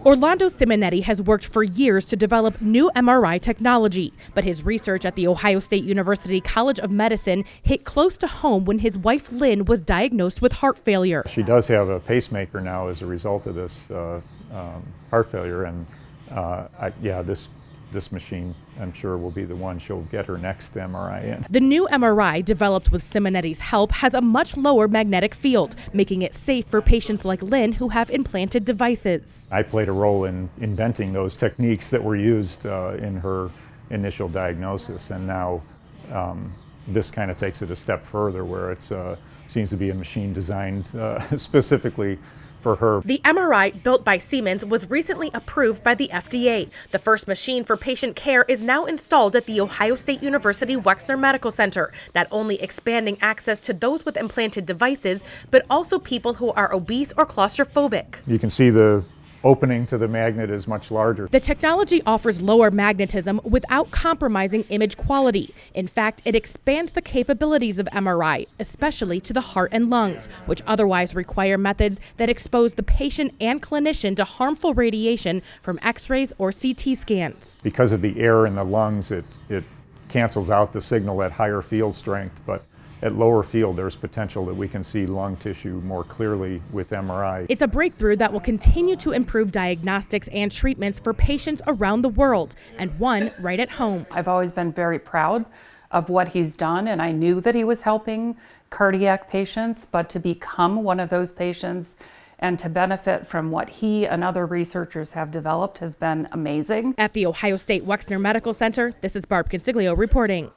Orlando Simonetti has worked for years to develop new MRI technology, but his research at the Ohio State University College of Medicine hit close to home when his wife Lynn was diagnosed with heart failure. She does have a pacemaker now as a result of this heart failure, and this machine, I'm sure, will be the one she'll get her next MRI in. The new MRI, developed with Simonetti's help, has a much lower magnetic field, making it safe for patients like Lynn who have implanted devices. I played a role in inventing those techniques that were used in her initial diagnosis, and now this kind of takes it a step further, where it seems to be a machine designed specifically for her. The MRI, built by Siemens, was recently approved by the FDA. The first machine for patient care is now installed at the Ohio State University Wexner Medical Center, not only expanding access to those with implanted devices, but also people who are obese or claustrophobic. You can see the opening to the magnet is much larger. The technology offers lower magnetism without compromising image quality. In fact, it expands the capabilities of MRI, especially to the heart and lungs, which otherwise require methods that expose the patient and clinician to harmful radiation from X-rays or CT scans. Because of the air in the lungs, it cancels out the signal at higher field strength, but at lower field, there's potential that we can see lung tissue more clearly with MRI. It's a breakthrough that will continue to improve diagnostics and treatments for patients around the world, and one right at home. I've always been very proud of what he's done, and I knew that he was helping cardiac patients, but to become one of those patients and to benefit from what he and other researchers have developed has been amazing. At the Ohio State Wexner Medical Center, this is Barb Consiglio reporting.